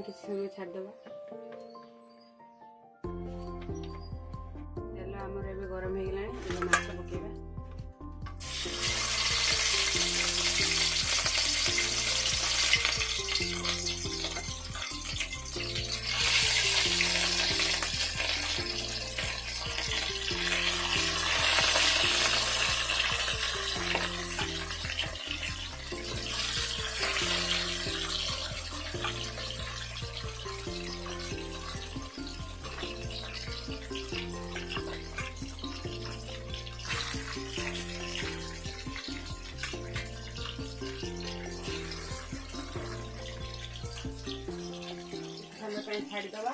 किसी समय छाड़देवा तेल आमर ए गरम हो गला माछ पकेबा छाड़देवा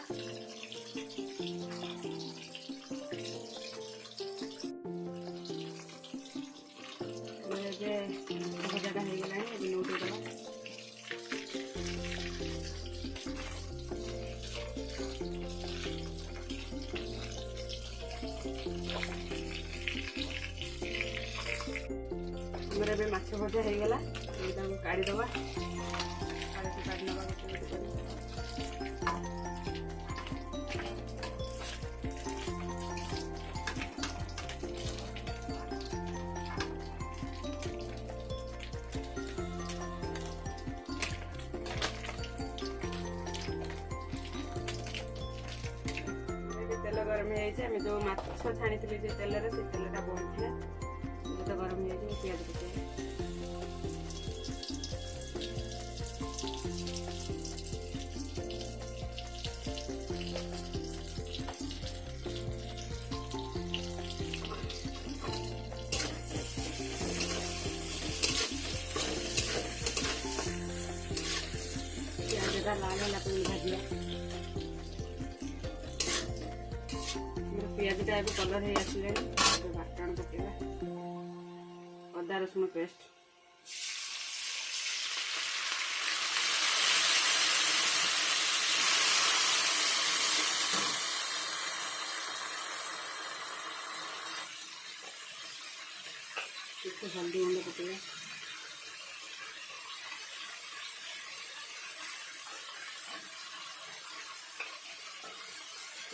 भजाटा हो गला नौटेदेवा आमर माछ भजा हो गला काढ़ीदेवा काढ़ी नवा तेल गरम हो जो माछ छाणी तेल से तेलटा बढ़िया तो गरम हो पियाज पकाए पियाजटा लाल है भाजिया पियाजटा ए कलर हो आसले बाटण पकेबा अदा रसुण पेस्ट हल्दी गुंड पकेबा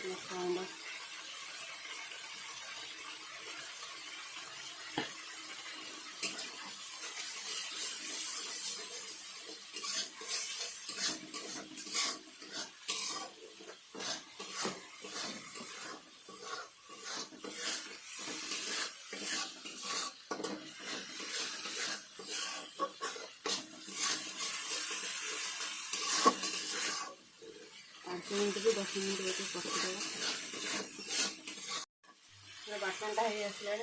लंका मिनट भी 10 मिनट पकईदेवा बाटनटा हो आसला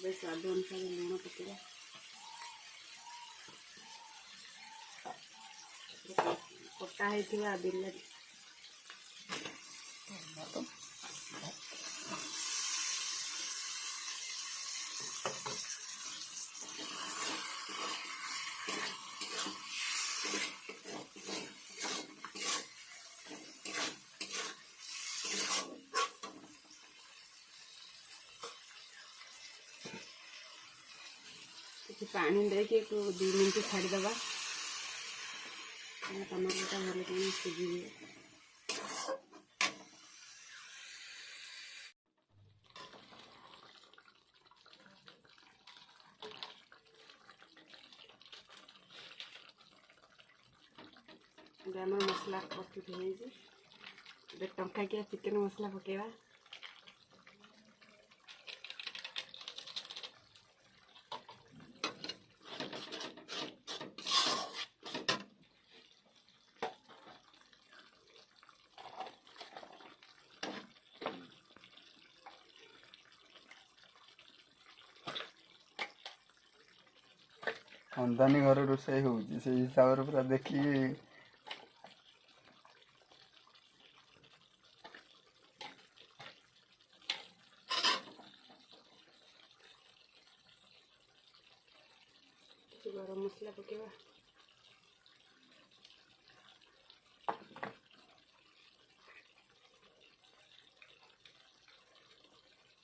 बेस स्वाद अनुसार लुण पकेबा कटा होता बिलाती पानी देके 2 मिनट छाड़देवा टमाटोटा भल सीझी आम मसला प्रस्तुत हो टंकाकिया चिकेन मसला पकेबा अंदानी घर रोषे हो हिसाब से पूरा देखिए गरम मसला पकेबा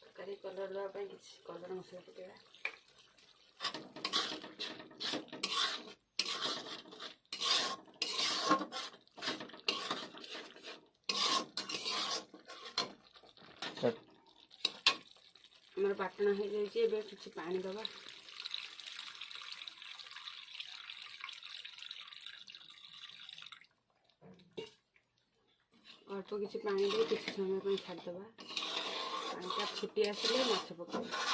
तरकारी कलर देवाई किसी कलर मसला पकेबा ଆମର ବାଟଣ ହେଇଯାଇଛି। ଏବେ କିଛି ପାଣି ଦେବା। ଅଳ୍ପ କିଛି ପାଣି ଦେଇ କିଛି ସମୟ ପାଇଁ ଛାଡ଼ିଦେବା। ପାଣିଟା ଫୁଟି ଆସିଲେ ମାଛ ପକାଇବା।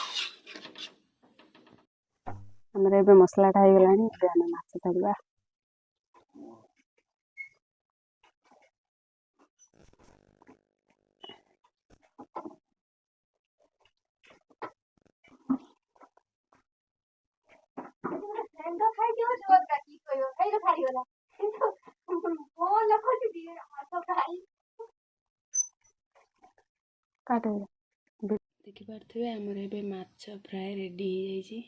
ଆମର ଏବେ ମସଲାଟା ହେଇଗଲାଣି। ଏବେ ଆମେ ମାଛ ଛାଡ଼ିବା। ଦେଖିପାରୁଥିବେ ଆମର ଏବେ ମାଛ ଫ୍ରାଏ ରେଡ଼ି ହେଇଯାଇଛି।